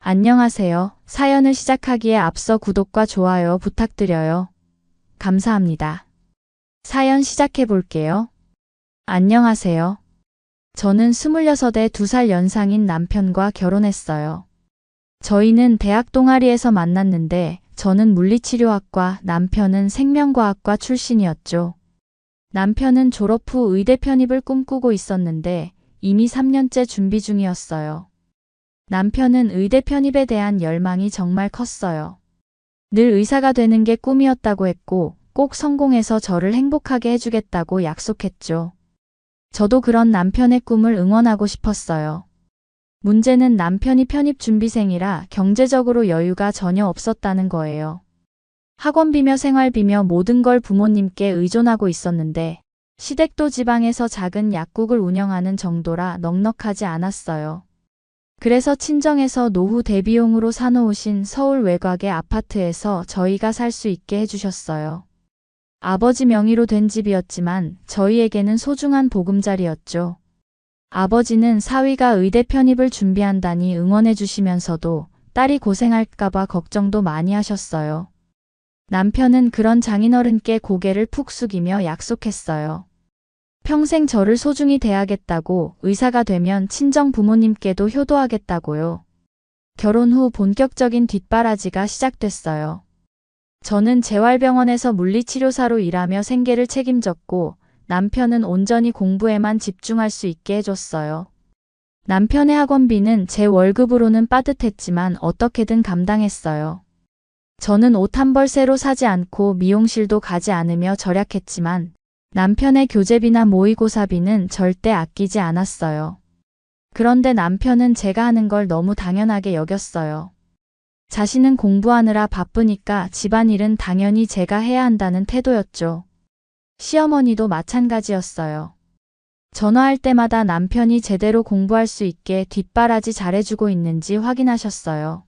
안녕하세요. 사연을 시작하기에 앞서 구독과 좋아요 부탁드려요. 감사합니다. 사연 시작해 볼게요. 안녕하세요. 저는 26에 2살 연상인 남편과 결혼했어요. 저희는 대학 동아리에서 만났는데 저는 물리치료학과, 남편은 생명과학과 출신이었죠. 남편은 졸업 후 의대 편입을 꿈꾸고 있었는데 이미 3년째 준비 중이었어요. 남편은 의대 편입에 대한 열망이 정말 컸어요. 늘 의사가 되는 게 꿈이었다고 했고 꼭 성공해서 저를 행복하게 해주겠다고 약속했죠. 저도 그런 남편의 꿈을 응원하고 싶었어요. 문제는 남편이 편입 준비생이라 경제적으로 여유가 전혀 없었다는 거예요. 학원비며 생활비며 모든 걸 부모님께 의존하고 있었는데 시댁도 지방에서 작은 약국을 운영하는 정도라 넉넉하지 않았어요. 그래서 친정에서 노후 대비용으로 사놓으신 서울 외곽의 아파트에서 저희가 살 수 있게 해주셨어요. 아버지 명의로 된 집이었지만 저희에게는 소중한 보금자리였죠. 아버지는 사위가 의대 편입을 준비한다니 응원해 주시면서도 딸이 고생할까봐 걱정도 많이 하셨어요. 남편은 그런 장인어른께 고개를 푹 숙이며 약속했어요. 평생 저를 소중히 대하겠다고, 의사가 되면 친정 부모님께도 효도하겠다고요. 결혼 후 본격적인 뒷바라지가 시작됐어요. 저는 재활병원에서 물리치료사로 일하며 생계를 책임졌고 남편은 온전히 공부에만 집중할 수 있게 해줬어요. 남편의 학원비는 제 월급으로는 빠듯했지만 어떻게든 감당했어요. 저는 옷 한 벌 새로 사지 않고 미용실도 가지 않으며 절약했지만 남편의 교재비나 모의고사비는 절대 아끼지 않았어요. 그런데 남편은 제가 하는 걸 너무 당연하게 여겼어요. 자신은 공부하느라 바쁘니까 집안일은 당연히 제가 해야 한다는 태도였죠. 시어머니도 마찬가지였어요. 전화할 때마다 남편이 제대로 공부할 수 있게 뒷바라지 잘해주고 있는지 확인하셨어요.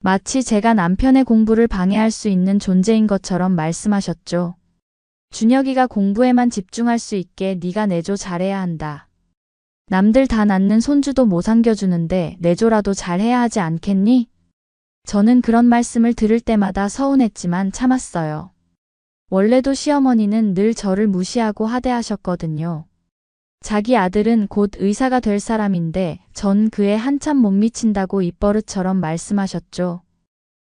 마치 제가 남편의 공부를 방해할 수 있는 존재인 것처럼 말씀하셨죠. 준혁이가 공부에만 집중할 수 있게 네가 내조 잘해야 한다. 남들 다 낳는 손주도 못 안겨주는데 내조라도 잘해야 하지 않겠니? 저는 그런 말씀을 들을 때마다 서운했지만 참았어요. 원래도 시어머니는 늘 저를 무시하고 하대하셨거든요. 자기 아들은 곧 의사가 될 사람인데 전 그에 한참 못 미친다고 입버릇처럼 말씀하셨죠.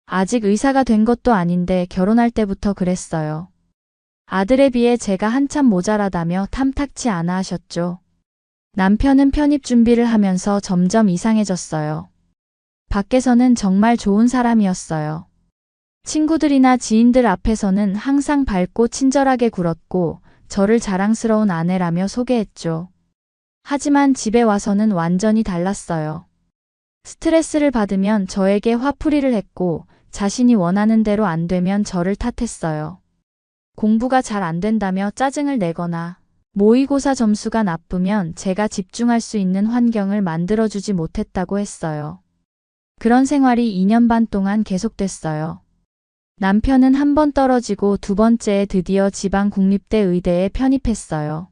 아직 의사가 된 것도 아닌데 결혼할 때부터 그랬어요. 아들에 비해 제가 한참 모자라다며 탐탁치 않아 하셨죠. 남편은 편입 준비를 하면서 점점 이상해졌어요. 밖에서는 정말 좋은 사람이었어요. 친구들이나 지인들 앞에서는 항상 밝고 친절하게 굴었고 저를 자랑스러운 아내라며 소개했죠. 하지만 집에 와서는 완전히 달랐어요. 스트레스를 받으면 저에게 화풀이를 했고 자신이 원하는 대로 안 되면 저를 탓했어요. 공부가 잘 안 된다며 짜증을 내거나 모의고사 점수가 나쁘면 제가 집중할 수 있는 환경을 만들어주지 못했다고 했어요. 그런 생활이 2년 반 동안 계속됐어요. 남편은 한 번 떨어지고 두 번째에 드디어 지방 국립대 의대에 편입했어요.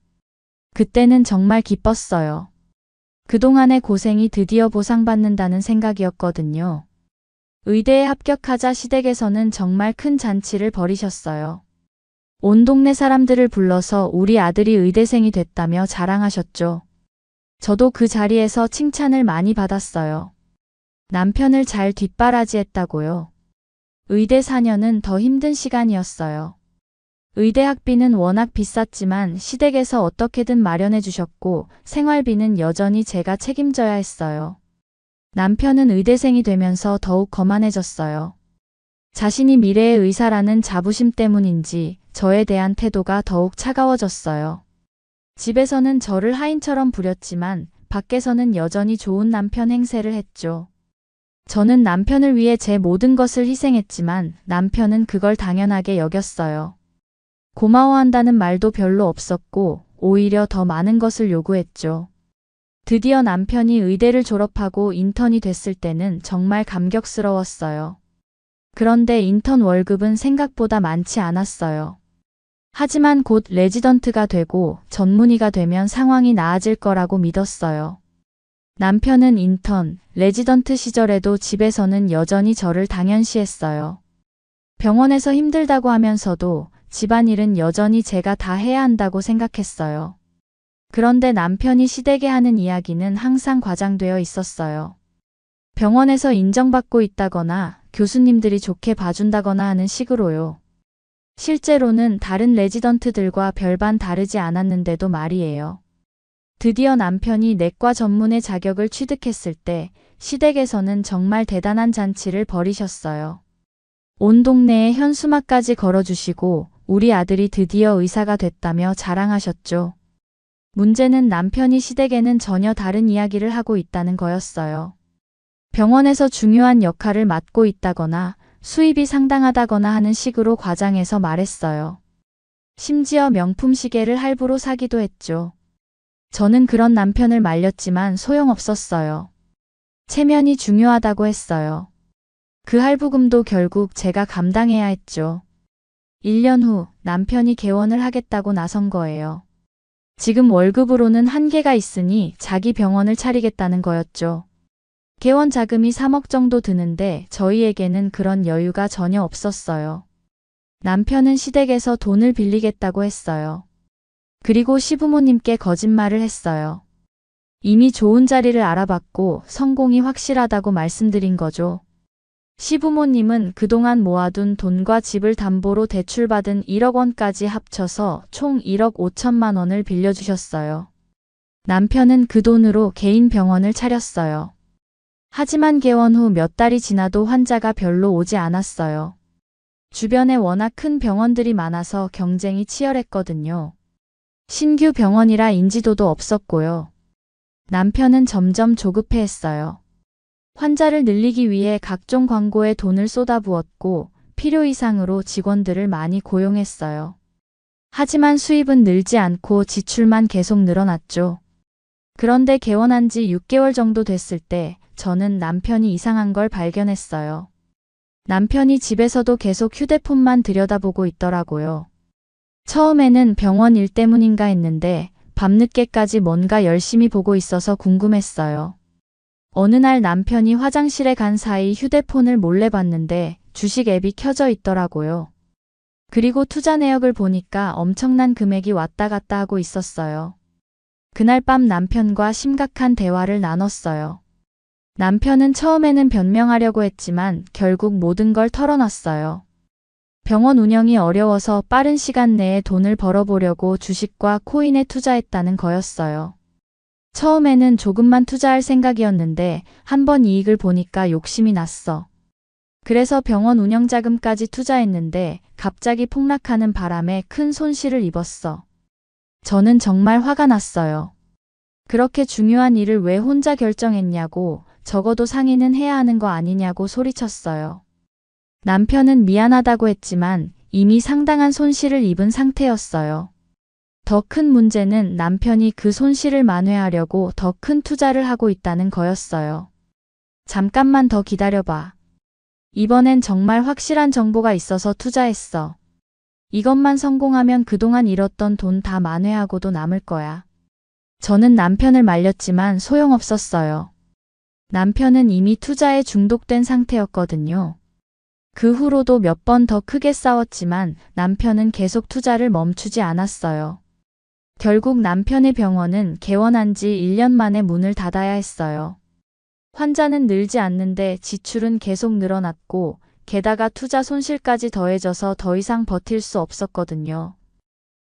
그때는 정말 기뻤어요. 그동안의 고생이 드디어 보상받는다는 생각이었거든요. 의대에 합격하자 시댁에서는 정말 큰 잔치를 벌이셨어요. 온 동네 사람들을 불러서 우리 아들이 의대생이 됐다며 자랑하셨죠. 저도 그 자리에서 칭찬을 많이 받았어요. 남편을 잘 뒷바라지했다고요. 의대 4년은 더 힘든 시간이었어요. 의대 학비는 워낙 비쌌지만 시댁에서 어떻게든 마련해 주셨고 생활비는 여전히 제가 책임져야 했어요. 남편은 의대생이 되면서 더욱 거만해졌어요. 자신이 미래의 의사라는 자부심 때문인지 저에 대한 태도가 더욱 차가워졌어요. 집에서는 저를 하인처럼 부렸지만 밖에서는 여전히 좋은 남편 행세를 했죠. 저는 남편을 위해 제 모든 것을 희생했지만 남편은 그걸 당연하게 여겼어요. 고마워한다는 말도 별로 없었고 오히려 더 많은 것을 요구했죠. 드디어 남편이 의대를 졸업하고 인턴이 됐을 때는 정말 감격스러웠어요. 그런데 인턴 월급은 생각보다 많지 않았어요. 하지만 곧 레지던트가 되고 전문의가 되면 상황이 나아질 거라고 믿었어요. 남편은 인턴, 레지던트 시절에도 집에서는 여전히 저를 당연시했어요. 병원에서 힘들다고 하면서도 집안일은 여전히 제가 다 해야 한다고 생각했어요. 그런데 남편이 시댁에 하는 이야기는 항상 과장되어 있었어요. 병원에서 인정받고 있다거나 교수님들이 좋게 봐준다거나 하는 식으로요. 실제로는 다른 레지던트들과 별반 다르지 않았는데도 말이에요. 드디어 남편이 내과 전문의 자격을 취득했을 때 시댁에서는 정말 대단한 잔치를 벌이셨어요. 온 동네에 현수막까지 걸어주시고 우리 아들이 드디어 의사가 됐다며 자랑하셨죠. 문제는 남편이 시댁에는 전혀 다른 이야기를 하고 있다는 거였어요. 병원에서 중요한 역할을 맡고 있다거나 수입이 상당하다거나 하는 식으로 과장해서 말했어요. 심지어 명품 시계를 할부로 사기도 했죠. 저는 그런 남편을 말렸지만 소용없었어요. 체면이 중요하다고 했어요. 그 할부금도 결국 제가 감당해야 했죠. 1년 후 남편이 개원을 하겠다고 나선 거예요. 지금 월급으로는 한계가 있으니 자기 병원을 차리겠다는 거였죠. 개원 자금이 3억 정도 드는데 저희에게는 그런 여유가 전혀 없었어요. 남편은 시댁에서 돈을 빌리겠다고 했어요. 그리고 시부모님께 거짓말을 했어요. 이미 좋은 자리를 알아봤고 성공이 확실하다고 말씀드린 거죠. 시부모님은 그동안 모아둔 돈과 집을 담보로 대출받은 1억 원까지 합쳐서 총 1억 5천만 원을 빌려주셨어요. 남편은 그 돈으로 개인 병원을 차렸어요. 하지만 개원 후 몇 달이 지나도 환자가 별로 오지 않았어요. 주변에 워낙 큰 병원들이 많아서 경쟁이 치열했거든요. 신규 병원이라 인지도도 없었고요. 남편은 점점 조급해했어요. 환자를 늘리기 위해 각종 광고에 돈을 쏟아부었고 필요 이상으로 직원들을 많이 고용했어요. 하지만 수입은 늘지 않고 지출만 계속 늘어났죠. 그런데 개원한 지 6개월 정도 됐을 때 저는 남편이 이상한 걸 발견했어요. 남편이 집에서도 계속 휴대폰만 들여다보고 있더라고요. 처음에는 병원 일 때문인가 했는데 밤늦게까지 뭔가 열심히 보고 있어서 궁금했어요. 어느 날 남편이 화장실에 간 사이 휴대폰을 몰래 봤는데 주식 앱이 켜져 있더라고요. 그리고 투자 내역을 보니까 엄청난 금액이 왔다 갔다 하고 있었어요. 그날 밤 남편과 심각한 대화를 나눴어요. 남편은 처음에는 변명하려고 했지만 결국 모든 걸 털어놨어요. 병원 운영이 어려워서 빠른 시간 내에 돈을 벌어보려고 주식과 코인에 투자했다는 거였어요. 처음에는 조금만 투자할 생각이었는데 한번 이익을 보니까 욕심이 났어. 그래서 병원 운영 자금까지 투자했는데 갑자기 폭락하는 바람에 큰 손실을 입었어. 저는 정말 화가 났어요. 그렇게 중요한 일을 왜 혼자 결정했냐고, 적어도 상의는 해야 하는 거 아니냐고 소리쳤어요. 남편은 미안하다고 했지만 이미 상당한 손실을 입은 상태였어요. 더 큰 문제는 남편이 그 손실을 만회하려고 더 큰 투자를 하고 있다는 거였어요. 잠깐만 더 기다려봐. 이번엔 정말 확실한 정보가 있어서 투자했어. 이것만 성공하면 그동안 잃었던 돈 다 만회하고도 남을 거야. 저는 남편을 말렸지만 소용없었어요. 남편은 이미 투자에 중독된 상태였거든요. 그 후로도 몇 번 더 크게 싸웠지만 남편은 계속 투자를 멈추지 않았어요. 결국 남편의 병원은 개원한 지 1년 만에 문을 닫아야 했어요. 환자는 늘지 않는데 지출은 계속 늘어났고 게다가 투자 손실까지 더해져서 더 이상 버틸 수 없었거든요.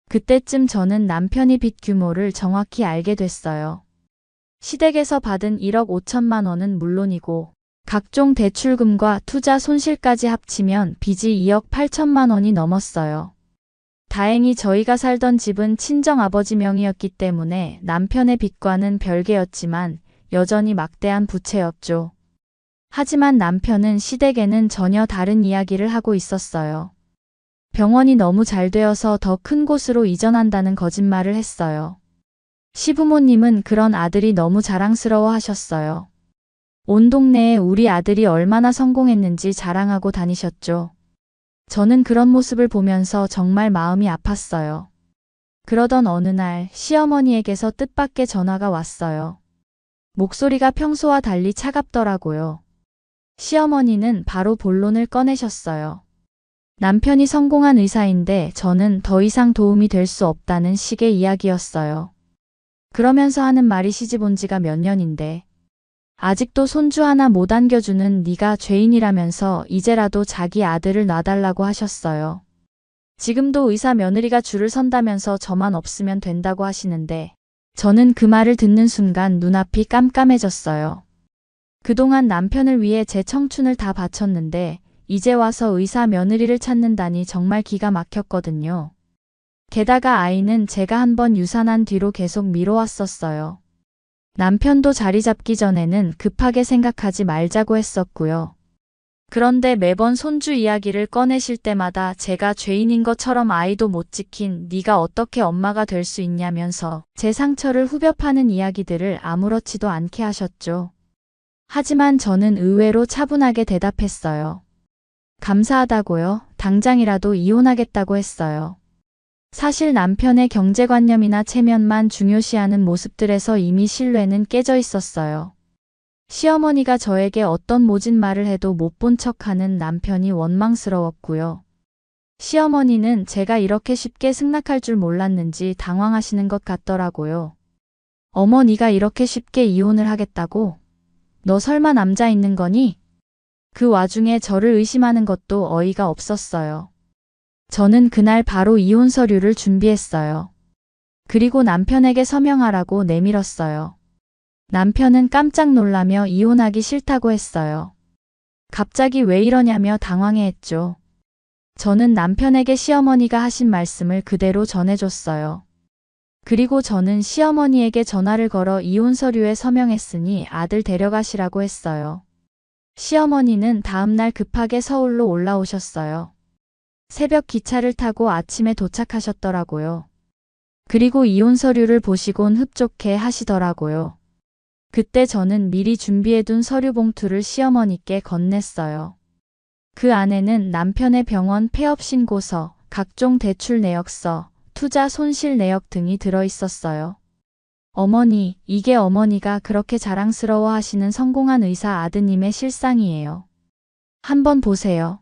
그때쯤 저는 남편의 빚 규모를 정확히 알게 됐어요. 시댁에서 받은 1억 5천만 원은 물론이고 각종 대출금과 투자 손실까지 합치면 빚이 2억 8천만 원이 넘었어요. 다행히 저희가 살던 집은 친정아버지 명의였기 때문에 남편의 빚과는 별개였지만 여전히 막대한 부채였죠. 하지만 남편은 시댁에는 전혀 다른 이야기를 하고 있었어요. 병원이 너무 잘 되어서 더 큰 곳으로 이전한다는 거짓말을 했어요. 시부모님은 그런 아들이 너무 자랑스러워 하셨어요. 온 동네에 우리 아들이 얼마나 성공했는지 자랑하고 다니셨죠. 저는 그런 모습을 보면서 정말 마음이 아팠어요. 그러던 어느 날 시어머니에게서 뜻밖의 전화가 왔어요. 목소리가 평소와 달리 차갑더라고요. 시어머니는 바로 본론을 꺼내셨어요. 남편이 성공한 의사인데 저는 더 이상 도움이 될 수 없다는 식의 이야기였어요. 그러면서 하는 말이 시집 온 지가 몇 년인데 아직도 손주 하나 못 안겨주는 네가 죄인이라면서 이제라도 자기 아들을 놔달라고 하셨어요. 지금도 의사 며느리가 줄을 선다면서 저만 없으면 된다고 하시는데 저는 그 말을 듣는 순간 눈앞이 깜깜해졌어요. 그동안 남편을 위해 제 청춘을 다 바쳤는데 이제 와서 의사 며느리를 찾는다니 정말 기가 막혔거든요. 게다가 아이는 제가 한번 유산한 뒤로 계속 미뤄왔었어요. 남편도 자리 잡기 전에는 급하게 생각하지 말자고 했었고요. 그런데 매번 손주 이야기를 꺼내실 때마다 제가 죄인인 것처럼 아이도 못 지킨 네가 어떻게 엄마가 될 수 있냐면서 제 상처를 후벼 파는 이야기들을 아무렇지도 않게 하셨죠. 하지만 저는 의외로 차분하게 대답했어요. 감사하다고요. 당장이라도 이혼하겠다고 했어요. 사실 남편의 경제관념이나 체면만 중요시하는 모습들에서 이미 신뢰는 깨져 있었어요. 시어머니가 저에게 어떤 모진 말을 해도 못 본 척하는 남편이 원망스러웠고요. 시어머니는 제가 이렇게 쉽게 승낙할 줄 몰랐는지 당황하시는 것 같더라고요. 어머, 네가 이렇게 쉽게 이혼을 하겠다고? 너 설마 남자 있는 거니? 그 와중에 저를 의심하는 것도 어이가 없었어요. 저는 그날 바로 이혼 서류를 준비했어요. 그리고 남편에게 서명하라고 내밀었어요. 남편은 깜짝 놀라며 이혼하기 싫다고 했어요. 갑자기 왜 이러냐며 당황해했죠. 저는 남편에게 시어머니가 하신 말씀을 그대로 전해줬어요. 그리고 저는 시어머니에게 전화를 걸어 이혼 서류에 서명했으니 아들 데려가시라고 했어요. 시어머니는 다음날 급하게 서울로 올라오셨어요. 새벽 기차를 타고 아침에 도착하셨더라고요. 그리고 이혼 서류를 보시곤 흡족해 하시더라고요. 그때 저는 미리 준비해둔 서류 봉투를 시어머니께 건넸어요. 그 안에는 남편의 병원 폐업 신고서, 각종 대출 내역서, 투자 손실 내역 등이 들어있었어요. 어머니, 이게 어머니가 그렇게 자랑스러워 하시는 성공한 의사 아드님의 실상이에요. 한번 보세요.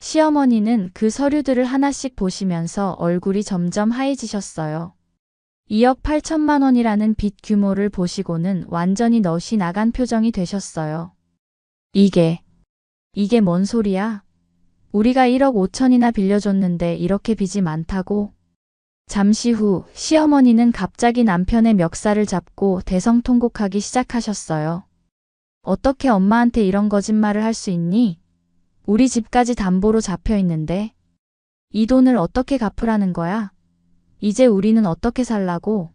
시어머니는 그 서류들을 하나씩 보시면서 얼굴이 점점 하얘지셨어요. 2억 8천만 원이라는 빚 규모를 보시고는 완전히 넋이 나간 표정이 되셨어요. 이게 뭔 소리야? 우리가 1억 5천이나 빌려줬는데 이렇게 빚이 많다고? 잠시 후 시어머니는 갑자기 남편의 멱살을 잡고 대성통곡하기 시작하셨어요. 어떻게 엄마한테 이런 거짓말을 할 수 있니? 우리 집까지 담보로 잡혀 있는데 이 돈을 어떻게 갚으라는 거야? 이제 우리는 어떻게 살라고?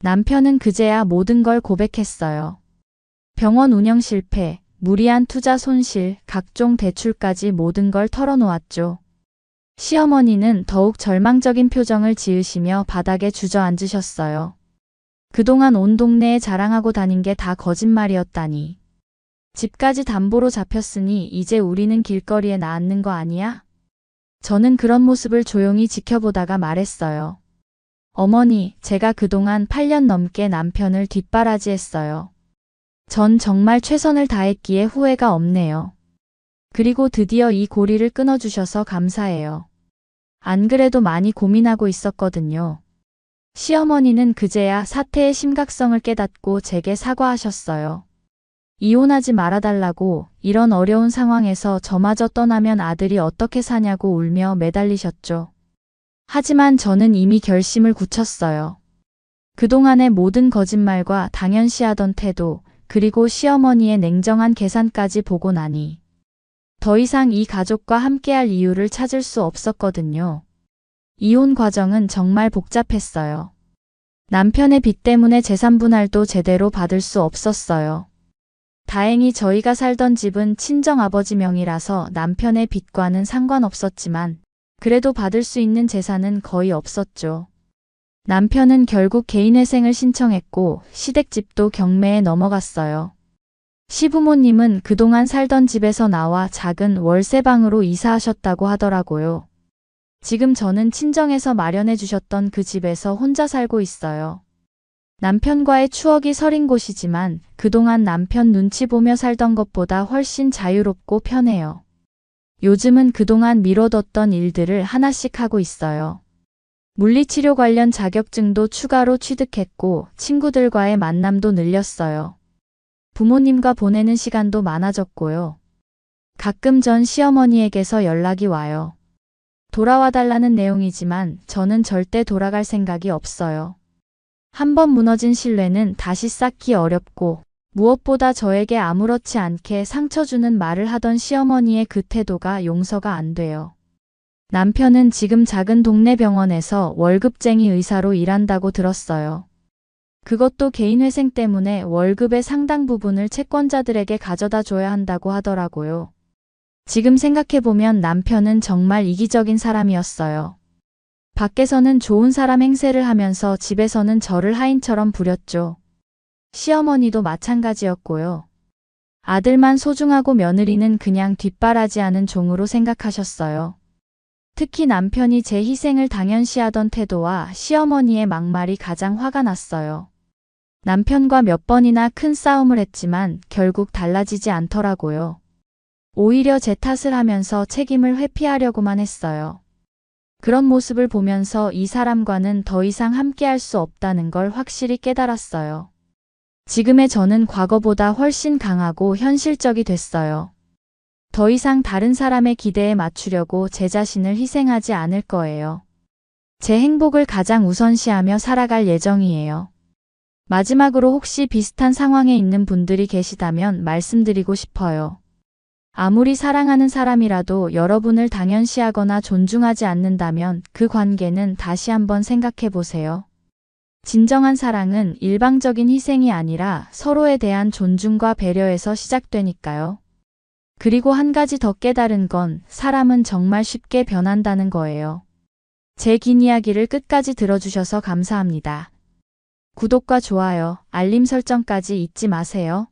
남편은 그제야 모든 걸 고백했어요. 병원 운영 실패, 무리한 투자 손실, 각종 대출까지 모든 걸 털어놓았죠. 시어머니는 더욱 절망적인 표정을 지으시며 바닥에 주저앉으셨어요. 그동안 온 동네에 자랑하고 다닌 게 다 거짓말이었다니. 집까지 담보로 잡혔으니 이제 우리는 길거리에 나앉는 거 아니야? 저는 그런 모습을 조용히 지켜보다가 말했어요. 어머니, 제가 그동안 8년 넘게 남편을 뒷바라지했어요. 전 정말 최선을 다했기에 후회가 없네요. 그리고 드디어 이 고리를 끊어주셔서 감사해요. 안 그래도 많이 고민하고 있었거든요. 시어머니는 그제야 사태의 심각성을 깨닫고 제게 사과하셨어요. 이혼하지 말아달라고, 이런 어려운 상황에서 저마저 떠나면 아들이 어떻게 사냐고 울며 매달리셨죠. 하지만 저는 이미 결심을 굳혔어요. 그동안의 모든 거짓말과 당연시하던 태도, 그리고 시어머니의 냉정한 계산까지 보고 나니 더 이상 이 가족과 함께할 이유를 찾을 수 없었거든요. 이혼 과정은 정말 복잡했어요. 남편의 빚 때문에 재산분할도 제대로 받을 수 없었어요. 다행히 저희가 살던 집은 친정아버지 명의라서 남편의 빚과는 상관없었지만 그래도 받을 수 있는 재산은 거의 없었죠. 남편은 결국 개인회생을 신청했고 시댁집도 경매에 넘어갔어요. 시부모님은 그동안 살던 집에서 나와 작은 월세방으로 이사하셨다고 하더라고요. 지금 저는 친정에서 마련해 주셨던 그 집에서 혼자 살고 있어요. 남편과의 추억이 서린 곳이지만 그동안 남편 눈치 보며 살던 것보다 훨씬 자유롭고 편해요. 요즘은 그동안 미뤄뒀던 일들을 하나씩 하고 있어요. 물리치료 관련 자격증도 추가로 취득했고 친구들과의 만남도 늘렸어요. 부모님과 보내는 시간도 많아졌고요. 가끔 전 시어머니에게서 연락이 와요. 돌아와 달라는 내용이지만 저는 절대 돌아갈 생각이 없어요. 한번 무너진 신뢰는 다시 쌓기 어렵고 무엇보다 저에게 아무렇지 않게 상처 주는 말을 하던 시어머니의 그 태도가 용서가 안 돼요. 남편은 지금 작은 동네 병원에서 월급쟁이 의사로 일한다고 들었어요. 그것도 개인회생 때문에 월급의 상당 부분을 채권자들에게 가져다 줘야 한다고 하더라고요. 지금 생각해보면 남편은 정말 이기적인 사람이었어요. 밖에서는 좋은 사람 행세를 하면서 집에서는 저를 하인처럼 부렸죠. 시어머니도 마찬가지였고요. 아들만 소중하고 며느리는 그냥 뒷바라지하는 종으로 생각하셨어요. 특히 남편이 제 희생을 당연시하던 태도와 시어머니의 막말이 가장 화가 났어요. 남편과 몇 번이나 큰 싸움을 했지만 결국 달라지지 않더라고요. 오히려 제 탓을 하면서 책임을 회피하려고만 했어요. 그런 모습을 보면서 이 사람과는 더 이상 함께할 수 없다는 걸 확실히 깨달았어요. 지금의 저는 과거보다 훨씬 강하고 현실적이 됐어요. 더 이상 다른 사람의 기대에 맞추려고 제 자신을 희생하지 않을 거예요. 제 행복을 가장 우선시하며 살아갈 예정이에요. 마지막으로 혹시 비슷한 상황에 있는 분들이 계시다면 말씀드리고 싶어요. 아무리 사랑하는 사람이라도 여러분을 당연시하거나 존중하지 않는다면 그 관계는 다시 한번 생각해 보세요. 진정한 사랑은 일방적인 희생이 아니라 서로에 대한 존중과 배려에서 시작되니까요. 그리고 한 가지 더 깨달은 건 사람은 정말 쉽게 변한다는 거예요. 제 긴 이야기를 끝까지 들어주셔서 감사합니다. 구독과 좋아요, 알림 설정까지 잊지 마세요.